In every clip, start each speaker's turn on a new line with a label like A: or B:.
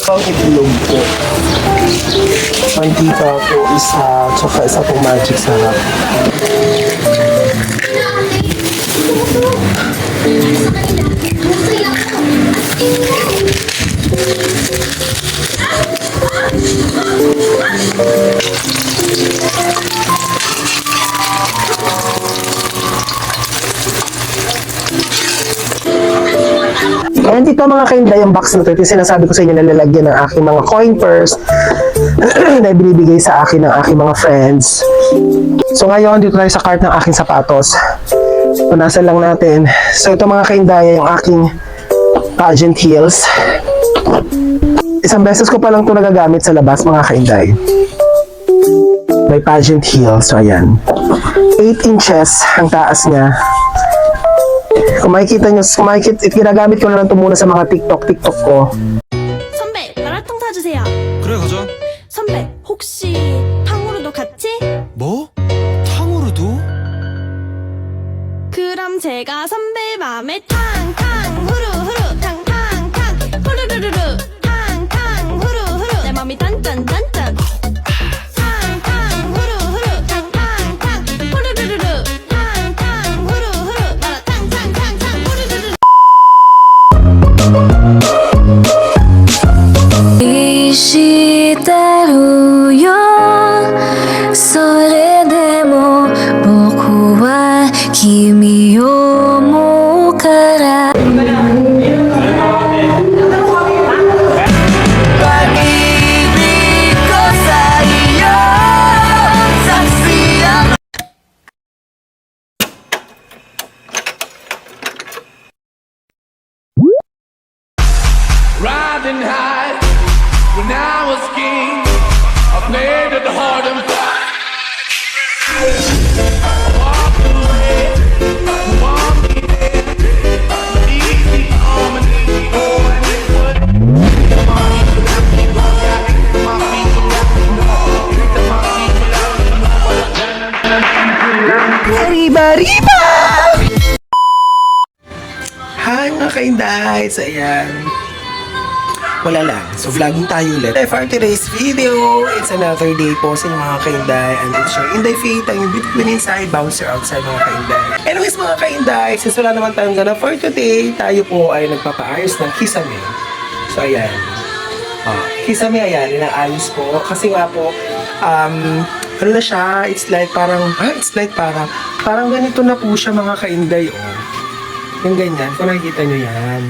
A: Pang itlog po. Mantika po isa, tsaka isa pong magic sarap. Ayan dito mga kainday, yung box na ito, yung sinasabi ko sa inyo na lalagyan ng aking mga coin purse na binibigay sa akin ng aking mga friends. So ngayon, dito tayo sa cart ng aking sapatos. Punasan lang natin. So ito mga kainday, yung aking pageant heels. Isang beses ko pa lang ito nagagamit sa labas mga kainday. May pageant heels. So ayan. 8 inches ang taas niya. Kung makikita nyo, ginagamit ko na lang ito muna sa mga TikTok ko.
B: 선배, 마라탕 사주세요.
C: 그래 가자.
B: 선배, 혹시 탕후루도 같이?
C: 뭐? 탕후루도?
B: 그럼 제가 선배 맘에 탕탕 후루후루 탕탕탕 후루루루루 탕탕 후루후루 내 맘이 단짠단짠 탕탕 후루후루 탕탕탕 후루루루루 탕탕 후루후루 나라 탕탕탕탕 후루루루
D: 意してるよそれでも僕は君を思うからPag-ibig ko sa'yo saksi ang
E: Riding high when I was king. I played at the hard and fast. Walk away, walk me there. Easy on my knees, oh, and it would. Come on, you can have me, go, yeah. My feet will have me, no. My feet will have me, no.
A: Riba-riba! Hi mga kainday! So ayan. Wala lang. So vlogging tayo ulit. For today's video, it's another day po sa inyo mga kainday. And it's your Inday Faith, ang yung beautiful inside, bouncer outside mga kainday. Anyways mga kainday, since wala naman tayong gana for today, tayo po ay nagpapaayos ng kisame. So ayan. Kisame ayan, inaayos po. Kasi nga po, ano na siya, it's like parang ganito na po siya mga kainday, oh. Yung ganyan, kung nakikita nyo yan.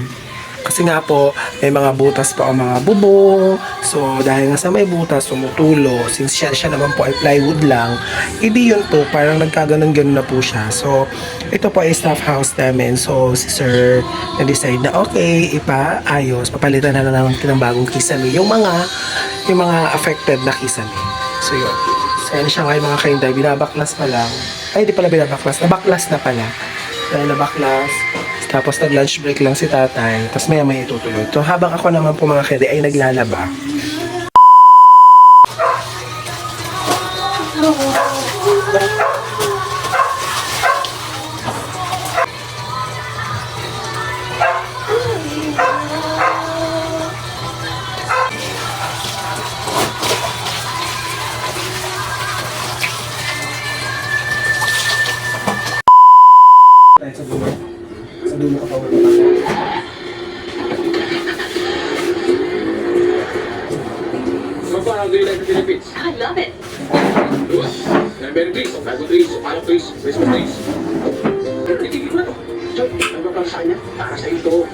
A: Kasi nga po, may mga butas pa o mga bubong. So, dahil nga sa may butas, tumutulo. Since siya naman po ay plywood lang, hindi yun po, parang nagkaganon-ganon na po siya. So, ito po ay staff house namin. So, si sir na-decide na okay, ipaayos, papalitan na lang ng bagong kisame. Yung mga affected na kisame. So, yun. So, yan siya ngayon mga kainday, binabaklas pa lang. Ay, hindi pala binabaklas, nabaklas na pala. Dahil nabaklas, tapos nag-lunch break lang si tatay, tapos maya-maya itutuloy. So, habang ako naman po mga kainday ay naglalaba. Sa dulo ka pa wala.
F: So far, how do you like the Philippines?
B: I love it.
F: Good. Cranberry trees, mango trees, palm trees, Christmas trees. Pero titigil mo to. So, ano ba para sa kanya? Para sa ito.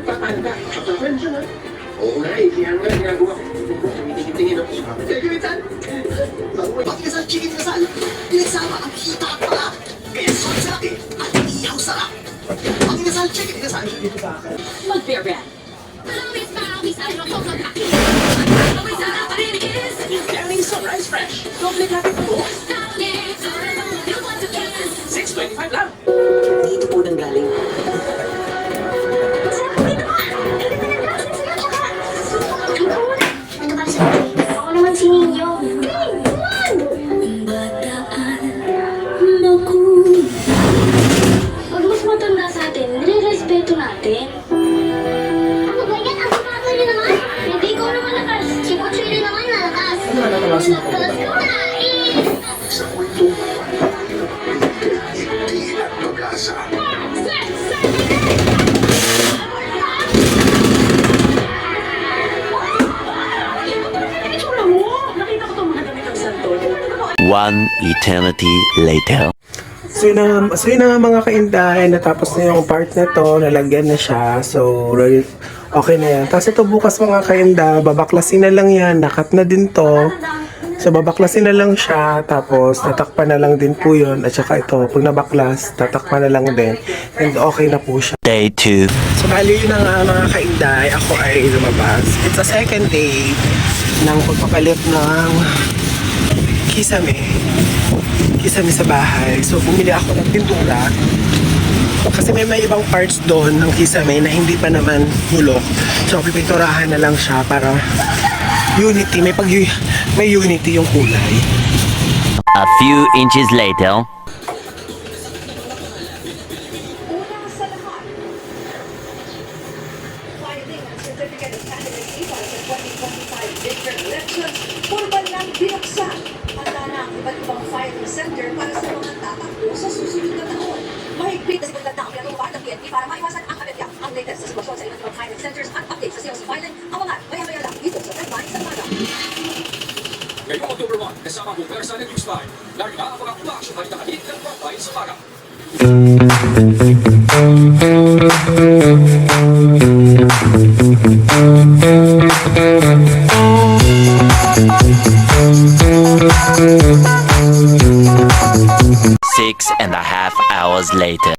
F: Paano ka? Sa friends yun, ha? Oo nga, kaya nga ginagawa ko. Tingin-tingin ako. Kaya gamitan.
G: Pag kasal chicken kasal, pinagsama ang hita at pala. Kaya soy sarap eh, at ihaw sarap. Pag kasal chicken kasal, dito sa akin.
B: Mag-bear brand.
F: Galing sa Rice Fresh. Doble natin po. 6.25 lang.
G: Dito po nang galing.
H: Ito para sa akin. Ako naman si Ninyo. Pag mas matanda sa atin, nire-respeto natin. Ano ba yan? Ang ginagawa niyo naman? Hindi ko naman
A: Nakakasino ko ba?
F: Sa kwentong hindi at pag-asa.
I: One eternity later.
A: So yun na nga mga kainday, natapos na yung part na to, nalagyan na siya. So, okay na yan. Tapos ito bukas mga kainda, babaklasin na lang yan, nakat na din to. So, babaklasin na lang siya, tapos tatakpan na lang din po yun. At saka ito, pag nabaklas, tatakpan na lang din. And okay na po siya.
I: Day 2.
A: So, bali yun na nga mga kainday, ako ay lumabas. It's a second day ng pagpapalit ng kisame sa bahay. So, bumili ako ng pintura. Kasi may ibang parts doon ng kisame na hindi pa naman hulok. So, pipinturahan na lang siya para unity. May unity yung kulay.
I: A few inches later.
J: Filing ang Certificate of Candidacy para sa 2025 midterm elections, formal lang binuksan. Handa na ang iba't ibang filing center para sa mga tatakbo sa susunod na taon. Mahigpit na sigurad na ang pinatungkuhan ng PNP para maiwasan ang aberya. Ang latest sa sitwasyon sa iba't ibang filing centers at update sa COC filing, ang mga maya-maya lang dito sa Tagbayan sa Maga.
K: Ngayong October 1, kasama ang Pwersa Networks 5. Lagi na ang mga production ay nakalit ng Tagbayan sa Maga.
I: Six and a half hours later.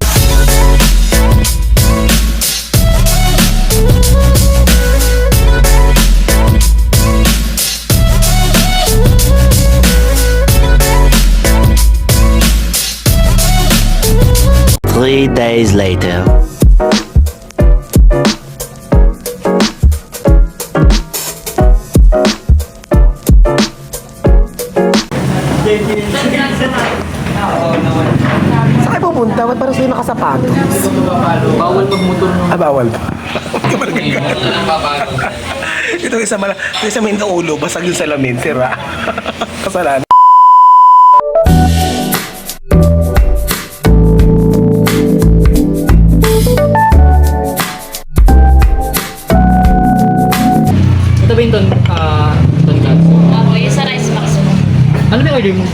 I: Three days later.
A: Saan kayo pupunta? Ba't parang sa'yo nakasapatos?
C: Bawal pagmotor ng
A: Bawal ba? Ito isa may ulo, basag yung salamin, sira. Kasalanan.
C: Ito ba yung tonkatsu?
H: Oo, yung sa rice box mo.
C: Ano ba yung order mo?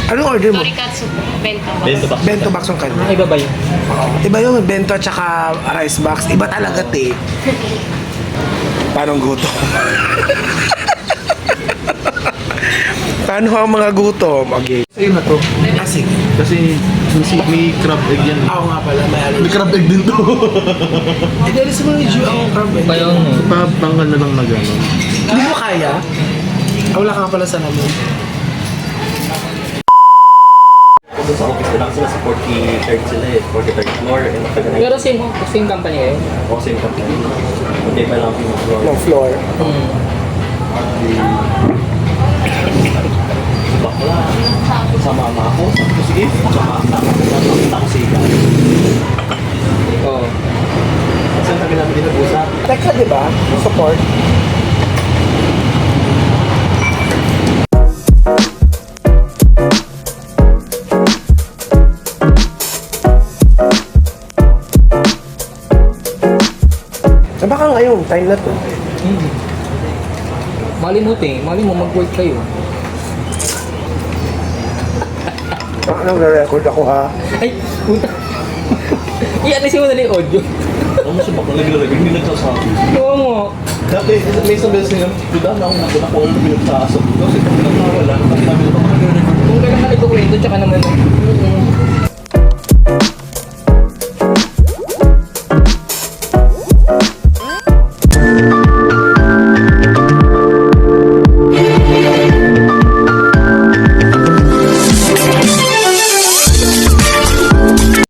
A: Anong order mo?
H: Torikatsu po, bento.
A: Bento box yung kanya.
C: Iba ba yun?
A: Iba yung bento at saka rice box. Iba talaga, te. Paano gutom? Paano ang mga gutom? Okay.
C: Sa'yo na to.
A: Ah, sige.
C: Kasi may crab egg yan.
A: Ako nga pala, may
C: May crab egg din to.
A: Hindi, alis mo yung Jew ang crab eh.
C: Kaya papanggal na lang na gano'n.
A: Hindi mo kaya? Ah, wala ka nga pala sa namin.
L: Doon sa office ko lang sila sa 43rd sila eh, 43rd floor.
C: Pero same company eh.
L: O, same company. Hindi pa lang yung floor.
A: Ng floor.
L: Bakla. Sa mama ko, sabi ko sige, tsaka nakita ko siya.
C: Oo.
L: Kasi ang tabi namin din nag-usap.
A: Teka, di ba? Support. Baka ngayon, time na to.
C: Mali mo mag-work kayo.
A: Baka nag-record ako ha.
C: Ay, puta. I-alisin mo na yung audio.
L: Ano siya bakla naglalagay, hindi nagsasabi.
C: Oo mo.
L: Dati, may isang beses nga, duda na ako na ako ang pinagsasabi. Kasi pag pinagkawala, kasi namin ako nag-record.
C: Kung kailan ka nagkukwento, tsaka naman.